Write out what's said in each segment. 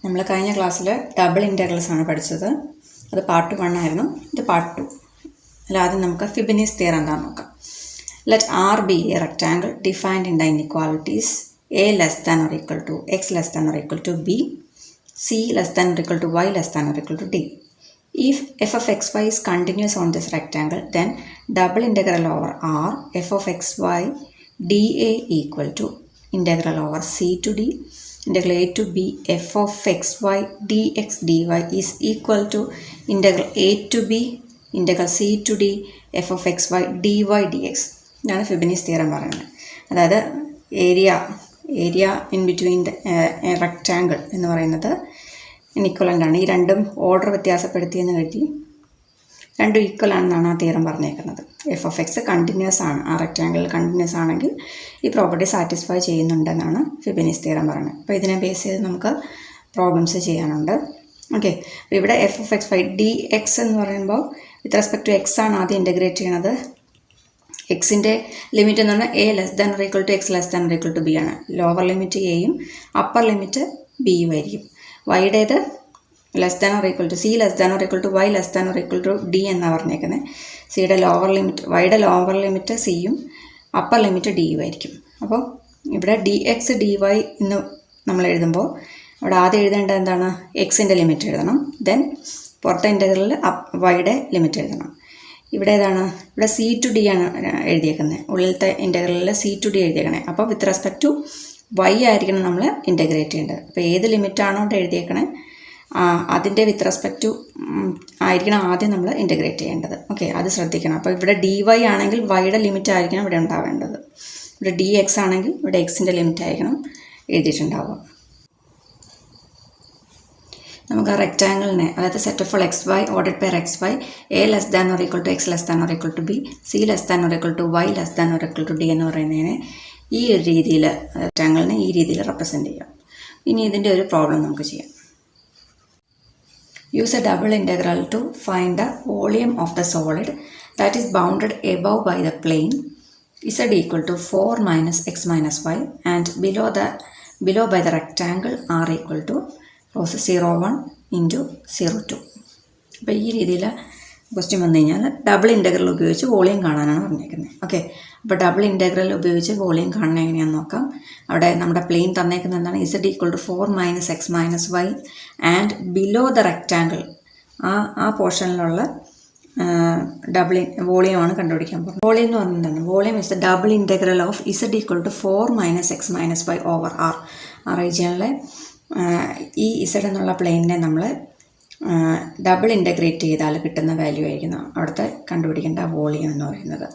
നമ്മൾ കഴിഞ്ഞ ക്ലാസ്സിൽ ഡബിൾ ഇൻ്റഗ്രൽസ് ആണ് പഠിച്ചത്. അത് പാർട്ട് 1 ആയിരുന്നു. ഇത് പാർട്ട് 2. ആദ്യം നമുക്ക് ഫിബനീസ് തിയറം എന്താണെന്ന് നോക്കാം. Let R be a rectangle defined in the inequalities a less than or equal to x less than or equal to b, c less than or equal to y less than or equal to d. If f of xy is continuous on this rectangle, then double integral over r f of xy dA equal to integral over c to d integral a to b f of xy dx dy is equal to integral a to b integral c to d f of xy dy dx. ഇതാണ് ഫിബനീസ് theorem പറയുന്നത്. അതായത് area in between rectangle എന്ന് പറയുന്നത് equivalent ആണ്. ഈ രണ്ടും order വ്യത്യാസപ്പെടുത്തിയെന്ന് കരുതി രണ്ടും ഈക്വൽ ആണെന്നാണ് ആ തിയറം പറഞ്ഞേക്കുന്നത്. എഫ് ഓഫ് എക്സ് കണ്ടിന്യൂസ് ആണ്, ആ റെക്റ്റാങ്കിൾ കണ്ടിന്യൂസ് ആണെങ്കിൽ ഈ പ്രോപ്പർട്ടി സാറ്റിസ്ഫൈ ചെയ്യുന്നുണ്ടെന്നാണ് ഫിബനീസ് തിയറം പറയുന്നത്. അപ്പോൾ ഇതിനെ ബേസ് ചെയ്ത് നമുക്ക് പ്രോബ്ലംസ് ചെയ്യാനുണ്ട്. ഓക്കെ, അപ്പോൾ ഇവിടെ f of x y d x എന്ന് പറയുമ്പോൾ വിത്ത് റെസ്പെക്ട് ടു എക്സ് ആണ് ആദ്യം ഇൻ്റഗ്രേറ്റ് ചെയ്യണത്. എക്സിൻ്റെ ലിമിറ്റ് എന്ന് പറഞ്ഞാൽ a less than or equal to x less than or equal to b ആണ്. ലോവർ ലിമിറ്റ് എയും അപ്പർ ലിമിറ്റ് ബിയും ആയിരിക്കും. വൈയുടേത് less than or equal to c less than or equal to y less than or equal to d എന്നാണ് പറഞ്ഞേക്കുന്നത്. സിയുടെ lower limit വൈയുടെ lower limit സിയും അപ്പർ ലിമിറ്റ് ഡിയും ആയിരിക്കും. അപ്പോൾ ഇവിടെ ഡി എക്സ് ഡി വൈ എന്ന് നമ്മൾ എഴുതുമ്പോൾ അവിടെ ആദ്യം എഴുതേണ്ടത് എന്താണ്? എക്സിൻ്റെ ലിമിറ്റ് എഴുതണം. ദെൻ പുറത്തെ ഇൻ്റഗ്രലിൽ വൈയുടെ ലിമിറ്റ് എഴുതണം. ഇവിടെ ഏതാണ്? ഇവിടെ സി ടു ഡി ആണ് എഴുതിയേക്കുന്നത്. ഉള്ളിലത്തെ ഇൻ്റഗ്രലിൽ സി ടു ഡി എഴുതിയേക്കണേ. അപ്പോൾ വിത്ത് റെസ്പെക്ട് ടു വൈ ആയിരിക്കണം നമ്മൾ ഇൻ്റഗ്രേറ്റ് ചെയ്യേണ്ടത്. അപ്പോൾ ഏത് ലിമിറ്റാണോ ഇവിടെ എഴുതിയേക്കണേ അതിൻ്റെ വിത്ത് റെസ്പെക്ട് ടു ആയിരിക്കണം ആദ്യം നമ്മൾ ഇൻ്റഗ്രേറ്റ് ചെയ്യേണ്ടത്. ഓക്കെ, അത് ശ്രദ്ധിക്കണം. അപ്പോൾ ഇവിടെ ഡി വൈ ആണെങ്കിൽ വൈയുടെ ലിമിറ്റ് ആയിരിക്കണം ഇവിടെ ഉണ്ടാവേണ്ടത്. ഇവിടെ ഡി എക്സ് ആണെങ്കിൽ ഇവിടെ എക്സിൻ്റെ ലിമിറ്റ് ആയിരിക്കണം എഴുതിയിട്ടുണ്ടാവുക. നമുക്ക് ആ റെക്റ്റാങ്കിളിനെ, അതായത് set of all x y ordered pair x y a less than or equal to x less than or equal to b, c less than or equal to y less than or equal to d എന്ന് പറയുന്നതിനെ ഈ ഒരു രീതിയിൽ റെക്റ്റാങ്കിളിനെ ഈ രീതിയിൽ represent ചെയ്യാം. ഇനി ഇതിൻ്റെ ഒരു പ്രോബ്ലം നമുക്ക് ചെയ്യാം. Use a double integral to find the volume of the solid that is bounded above by the plane z equal to 4 minus x minus y and below by the rectangle R equal to 0.1 into 0.2. അപ്പോൾ ഈ രീതിയിൽ question വന്നു കഴിഞ്ഞാൽ double integral ഉപയോഗിച്ച് volume കാണാനാണ് പറഞ്ഞേക്കുന്നത്. Okay, അപ്പോൾ double integral ഉപയോഗിച്ച് വോളിയം കാണുന്നത് എങ്ങനെയാണെന്ന് നോക്കാം. അവിടെ നമ്മുടെ പ്ലെയിൻ തന്നേക്കുന്നത് എന്താണ്? z equal to 4 minus x minus y and below the rectangle, ആ പോർഷനിലുള്ള ഡബിൾ വോളിയമാണ് കണ്ടുപിടിക്കാൻ പോകുന്നത്. വോളിയം എന്ന് പറഞ്ഞാൽ എന്താണ്? Volume is the double integral of z equal to 4 minus x minus y over R. ആ റീജിയനിലെ ഈ z എന്നുള്ള പ്ലെയിനിനെ നമ്മൾ ഡബിൾ ഇൻ്റഗ്രേറ്റ് ചെയ്താൽ കിട്ടുന്ന വാല്യൂ ആയിരിക്കും അവിടുത്തെ കണ്ടുപിടിക്കേണ്ട വോളിയം എന്ന് പറയുന്നത്.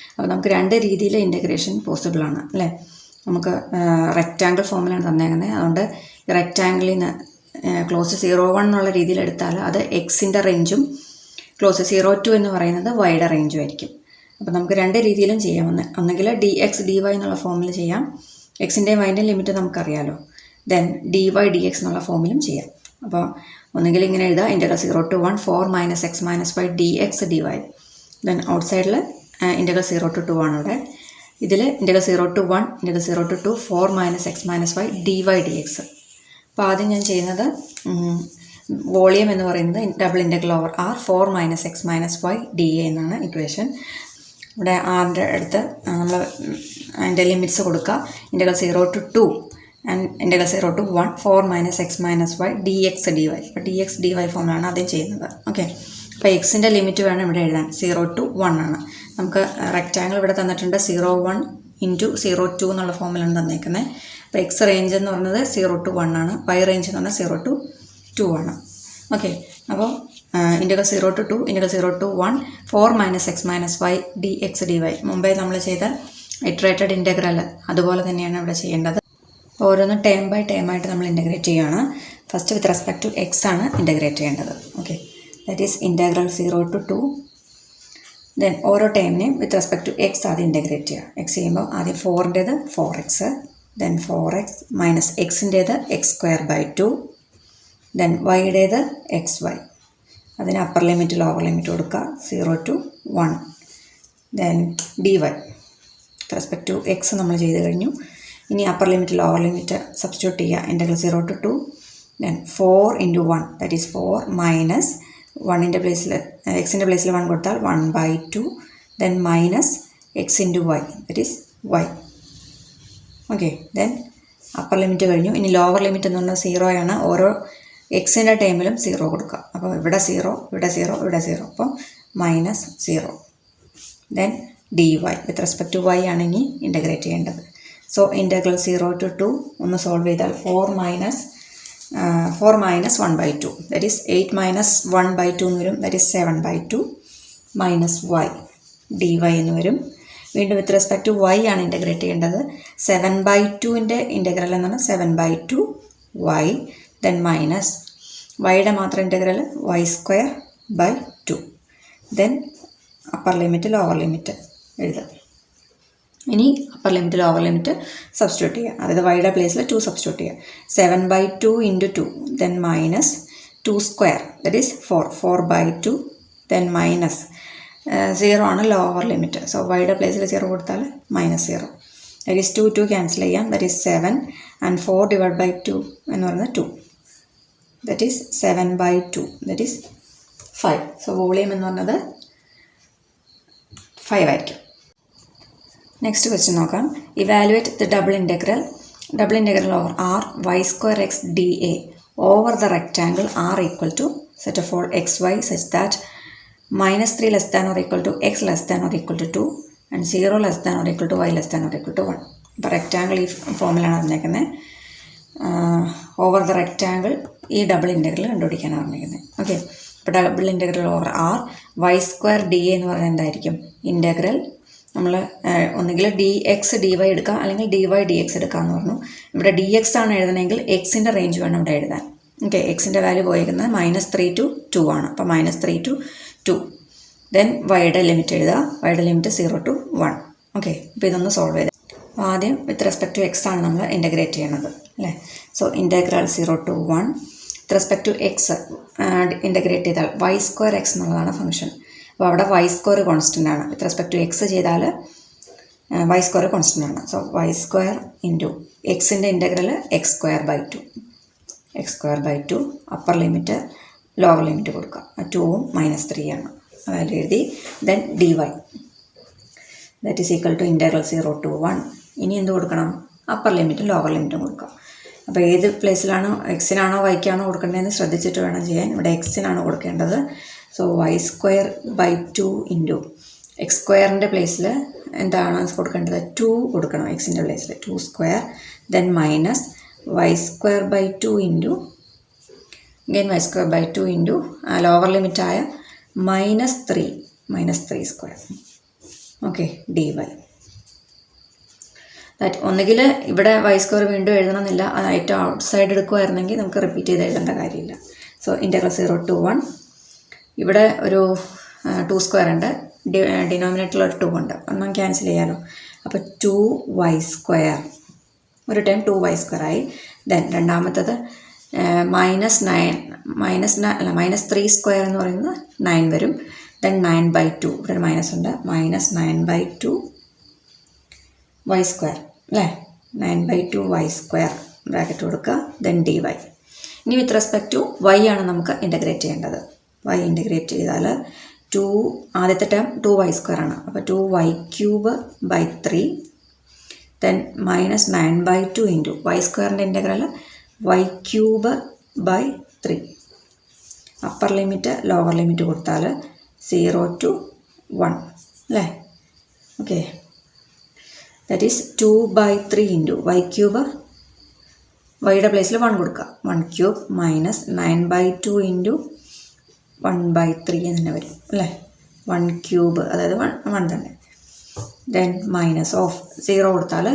അപ്പോൾ നമുക്ക് രണ്ട് രീതിയിൽ ഇൻ്റഗ്രേഷൻ പോസിബിളാണ് അല്ലേ. നമുക്ക് റെക്റ്റാങ്കിൾ ഫോമിലാണ് തന്നേക്കുന്നത്. അതുകൊണ്ട് റെക്റ്റാങ്കിളിൽ നിന്ന് ക്ലോസ് 0.1 എന്നുള്ള രീതിയിൽ എടുത്താൽ അത് എക്സിൻ്റെ റേഞ്ചും ക്ലോസ് 0.2 എന്ന് പറയുന്നത് വൈയുടെ റേഞ്ചും ആയിരിക്കും. അപ്പോൾ നമുക്ക് രണ്ട് രീതിയിലും ചെയ്യാം. ഒന്നെങ്കിൽ ഡി എക്സ് ഡി വൈ എന്നുള്ള ഫോമിൽ ചെയ്യാം. എക്സിൻ്റെയും വൈൻ്റെയും ലിമിറ്റ് നമുക്കറിയാലോ. Then d y d x എന്നുള്ള ഫോമിലും ചെയ്യാം. അപ്പോൾ ഒന്നുകിൽ ഇങ്ങനെ എഴുതാം, integral 0 to 1 4 minus x minus y d x d y. Then ഔട്ട് സൈഡിൽ ഇൻ്റഗ്രൽ 0 to 2 ആണ് ഇവിടെ. ഇതിൽ integral 0 to 1 integral 0 to 2 4 minus x minus y d y d x. അപ്പോൾ ആദ്യം ഞാൻ ചെയ്യുന്നത് വോളിയം എന്ന് പറയുന്നത് double integral over R 4 minus x minus y d a എന്നാണ് ഇക്വേഷൻ. ഇവിടെ ആറിൻ്റെ അടുത്ത് നമ്മൾ അതിൻ്റെ ലിമിറ്റ്സ് കൊടുക്കുക. Integral 0 to 2 and integral 0 to 1 4 minus x minus y d x d y. അപ്പോൾ ഡി എക്സ് ഡി വൈ ഫോമിലാണ് ആദ്യം ചെയ്യുന്നത്. ഓക്കെ, അപ്പോൾ എക്സിൻ്റെ ലിമിറ്റ് വേണം ഇവിടെ എഴുതാൻ. 0 to 1 ആണ്. നമുക്ക് റെക്റ്റാങ്കിൾ ഇവിടെ തന്നിട്ടുണ്ട് 0.1 ഇൻറ്റു 0.2 എന്നുള്ള ഫോമിലാണ് തന്നേക്കുന്നത്. അപ്പോൾ എക്സ് റേഞ്ച് എന്ന് പറയുന്നത് 0 to 1 ആണ്. വൈ റേഞ്ച് എന്ന് പറഞ്ഞാൽ 0 to 2 ആണ്. ഓക്കെ, അപ്പോൾ integral 0 to 2 integral 0 to 1 4 minus x minus y d x d y. മുമ്പേ നമ്മൾ ചെയ്ത ഇറ്ററേറ്റഡ് ഇൻ്റഗ്രൽ അതുപോലെ തന്നെയാണ് ഇവിടെ ചെയ്യേണ്ടത്. ഓരോന്ന് ടേം ബൈ ടേം ആയിട്ട് നമ്മൾ ഇൻ്റഗ്രേറ്റ് ചെയ്യുകയാണ്. First with respect to x ആണ് ഇൻ്റഗ്രേറ്റ് ചെയ്യേണ്ടത്. Okay, that is integral 0 to 2. Then ഓരോ ടേമിനെയും വിത്ത് റെസ്പെക്ട് ടു എക്സ് ആദ്യം ഇൻ്റഗ്രേറ്റ് ചെയ്യുക. എക്സ് ചെയ്യുമ്പോൾ ആദ്യം 4ൻ്റേത് 4x, ദെൻ 4x മൈനസ് എക്സിൻ്റേത് x²/2, ദെൻ വൈയുടേത് xy. അതിന് അപ്പർ ലിമിറ്റ് ലോവർ ലിമിറ്റ് കൊടുക്കുക 0 to 1. Then dy with respect to x നമ്മൾ ചെയ്ത് കഴിഞ്ഞു. ഇനി upper limit lower limit substitute ചെയ്യുക. Integral 0 to 2 then 4 into 1 that is 4 minus 1 ൻ്റെ പ്ലേസിൽ എക്സിൻ്റെ പ്ലേസിൽ 1 കൊടുത്താൽ 1/2 then minus x into y that is y. Okay, then upper limit കഴിഞ്ഞു. ഇനി ലോവർ ലിമിറ്റ് എന്ന് പറഞ്ഞാൽ 0 ആണ്. ഓരോ എക്സിൻ്റെ ടൈമിലും 0 കൊടുക്കുക. അപ്പോൾ ഇവിടെ 0, ഇവിടെ 0, ഇവിടെ 0, അപ്പം -0. Then dy with respect to y ആണ് ഇനി ഇൻ്റഗ്രേറ്റ് ചെയ്യേണ്ടത്. സോ ഇൻ്റഗ്രൽ 0 to 2 ഒന്ന് സോൾവ് ചെയ്താൽ 4 minus 1/2 that is 8 minus 1/2 എന്ന് വരും, that is 7/2 minus y dy എന്ന് വരും. വീണ്ടും വിത്ത് റെസ്പെക്ട് ടു y ആണ് ഇൻ്റഗ്രേറ്റ് ചെയ്യേണ്ടത്. 7/2ൻ്റെ ഇൻ്റഗ്രൽ എന്നാണ് 7/2 y, ദെൻ മൈനസ് വൈയുടെ മാത്രം integral y²/2, then upper limit lower limit എഴുതുക. ഇനി upper limit lower limit substitute ചെയ്യുക. അതായത് വൈയുടെ പ്ലേസിൽ 2 സബ്സ്റ്റിറ്റ്യൂട്ട് ചെയ്യുക. 7/2 into 2 then minus 2² that is 4/2 then minus 0 ആണ് ലോവർ ലിമിറ്റ്. സോ വൈയുടെ പ്ലേസിൽ 0 കൊടുത്താൽ -0. ദറ്റ് ഈസ് 2 ക്യാൻസൽ ചെയ്യാം. That is 7 and 4 divide by 2 എന്ന് പറയുന്നത് 2. That is 7/2 that is 5. So volume എന്ന് പറഞ്ഞത് 5 ആയിരിക്കും. നെക്സ്റ്റ് ക്വസ്റ്റ്യൻ നോക്കാം. Evaluate the double integral over r y² x dA over the rectangle r equal to set of all xy such that -3 less than or equal to x less than or equal to 2 and 0 less than or equal to y less than or equal to 1. ഇപ്പോൾ rectangle ഈ ഫോമിലാണ് പറഞ്ഞേക്കുന്നത്. Over the rectangle ഈ double integral കണ്ടുപിടിക്കാനാണ് പറഞ്ഞേക്കുന്നത്. Okay, ഇപ്പോൾ double integral over r y² dA എന്ന് പറയുന്നത് എന്തായിരിക്കും? ഇൻ്റഗ്രൽ നമ്മൾ ഒന്നുകിൽ dx dy എടുക്കാം, അല്ലെങ്കിൽ dy dx എടുക്കാമെന്ന് പറഞ്ഞു. ഇവിടെ dx ആണ് എഴുതണമെങ്കിൽ എക്സിൻ്റെ റേഞ്ച് വേണം ഇവിടെ എഴുതാൻ. ഓക്കെ, എക്സിൻ്റെ വാല്യൂ പോയിരിക്കുന്നത് -3 to 2 ആണ്. അപ്പോൾ -3 to 2. ദെൻ വൈയുടെ ലിമിറ്റ് എഴുതുക. വൈയുടെ ലിമിറ്റ് 0 to 1. ഓക്കെ, അപ്പോൾ ഇതൊന്ന് സോൾവ് ചെയ്ത് ആദ്യം വിത്ത് റെസ്പെക്ട് ടു എക്സ് ആണ് നമ്മൾ ഇൻ്റഗ്രേറ്റ് ചെയ്യണത് അല്ലേ. So integral 0 to 1 with respect to x integrate ചെയ്താൽ y² x എന്നുള്ളതാണ് ഫംഗ്ഷൻ. അപ്പോൾ അവിടെ y² കോൺസ്റ്റൻ്റ് ആണ്. വിത്ത് റെസ്പെക്ട് ടു എക്സ് ചെയ്താൽ y² കോൺസ്റ്റൻ്റ് ആണ്. സോ y² ഇൻറ്റു എക്സിൻ്റെ integral x²/2 upper limit lower limit കൊടുക്കുക. 2ഉം -3 ആണ്, അതായത് എഴുതി. Then dy that is equal to integral 0 to 1. ഇനി എന്ത് കൊടുക്കണം? അപ്പർ ലിമിറ്റും ലോവർ ലിമിറ്റും കൊടുക്കുക. അപ്പോൾ ഏത് പ്ലേസിലാണോ എക്സിനാണോ വൈക്കാണോ കൊടുക്കേണ്ടതെന്ന് ശ്രദ്ധിച്ചിട്ട് വേണം ചെയ്യാൻ. ഇവിടെ എക്സിനാണ് കൊടുക്കേണ്ടത്. സോ y²/2 ഇൻറ്റു x²ൻ്റെ പ്ലേസിൽ എന്താണ് കൊടുക്കേണ്ടത്? 2 കൊടുക്കണം. എക്സിൻ്റെ പ്ലേസിൽ 2², then minus y²/2 into again y²/2 into lower ലിമിറ്റായ -3² ഓക്കെ dy. ദാറ്റ് ഒന്നുകിൽ ഇവിടെ y² വീണ്ടും എഴുതണമെന്നില്ല, അത് ഏറ്റവും ഔട്ട് സൈഡ് എടുക്കുമായിരുന്നെങ്കിൽ നമുക്ക് റിപ്പീറ്റ് ചെയ്ത് എഴുതേണ്ട കാര്യമില്ല. So integral 0 to 1. ഇവിടെ ഒരു 2² ഉണ്ട്, ഡിനോമിനേറ്ററിൽ ഒരു 2 ഉണ്ട്, ഒന്നും ക്യാൻസൽ ചെയ്യാമല്ലോ. അപ്പോൾ 2y², ഒരു ടൈം 2y² ആയി. ദെൻ രണ്ടാമത്തത് -3² എന്ന് പറയുന്നത് 9 വരും. ദെൻ 9/2, ഇവിടെ ഒരു മൈനസ് ഉണ്ട്, -9/2 y² അല്ലേ. 9/2 y² ബ്രാക്കറ്റ് കൊടുക്കുക. Then dy. ഇനി വിത്ത് റെസ്പെക്ട് ടു y ആണ് നമുക്ക് ഇൻ്റഗ്രേറ്റ് ചെയ്യേണ്ടത്. y ഇൻ്റഗ്രേറ്റ് ചെയ്താൽ ആദ്യത്തെ ടേം 2y² ആണ്. അപ്പോൾ 2y³ 3 ദെൻ -9/2 ഇൻറ്റു y²ൻ്റെ integral y³ upper limit lower limit കൊടുത്താൽ 0 to 1 അല്ലേ. Okay, that is 2/3 into y³ വൈയുടെ പ്ലേസിൽ 1 കൊടുക്കുക. 1³ -9/2 ഇൻറ്റു 1/3 എന്ന് തന്നെ വരും അല്ലേ. 1³ അതായത് 1 തന്നെ. ദെൻ മൈനസ് ഓഫ് 0 കൊടുത്താൽ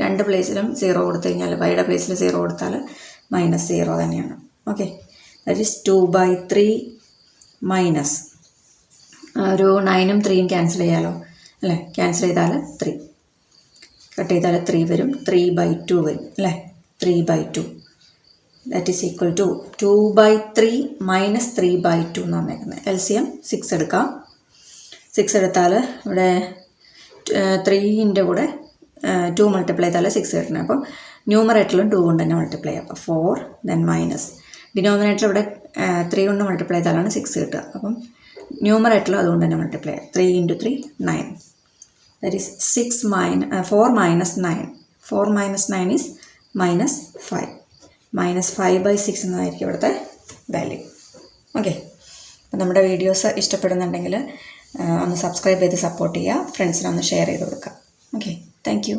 രണ്ട് പ്ലേസിലും 0 കൊടുത്തു കഴിഞ്ഞാൽ വൈയുടെ പ്ലേസിൽ 0 കൊടുത്താൽ -0 തന്നെയാണ്. ഓക്കെ, ദാറ്റ് ഈസ് 2/3 മൈനസ് ഒരു 9ഉം 3ഉം ക്യാൻസൽ ചെയ്യാമല്ലോ അല്ലേ. ക്യാൻസൽ ചെയ്താൽ 3 കട്ട് ചെയ്താൽ 3 വരും, 3/2 വരും അല്ലേ. 3/2 that is equal to 2/3 minus 3/2 എന്ന് പറഞ്ഞേക്കുന്നത്. LCM 6 എടുക്കാം. 6 എടുത്താൽ ഇവിടെ 3ൻ്റെ കൂടെ 2 മൾട്ടിപ്ലൈ ചെയ്താൽ 6 കിട്ടണം. അപ്പം ന്യൂമറേറ്ററിലും 2 കൊണ്ട് തന്നെ മൾട്ടിപ്ലൈ ചെയ്യാം. അപ്പോൾ 4 ദെൻ മൈനസ് ഡിനോമിനേറ്റർ ഇവിടെ 3 കൊണ്ട് മൾട്ടിപ്ലൈ ചെയ്താലാണ് 6 കിട്ടുക. അപ്പം ന്യൂമറേറ്ററിലും അതുകൊണ്ട് തന്നെ മൾട്ടിപ്ലൈ ചെയ്യാം. 3 × 3 9. That is 4 minus 9. 4 minus 9 is -5. -5/6 എന്നതായിരിക്കും ഇവിടുത്തെ വാല്യൂ. ഓക്കെ, അപ്പോൾ നമ്മുടെ വീഡിയോസ് ഇഷ്ടപ്പെടുന്നുണ്ടെങ്കിൽ ഒന്ന് സബ്സ്ക്രൈബ് ചെയ്ത് സപ്പോർട്ട് ചെയ്യുക. ഫ്രണ്ട്സിനൊന്ന് ഷെയർ ചെയ്ത് കൊടുക്കുക. Okay, thank you.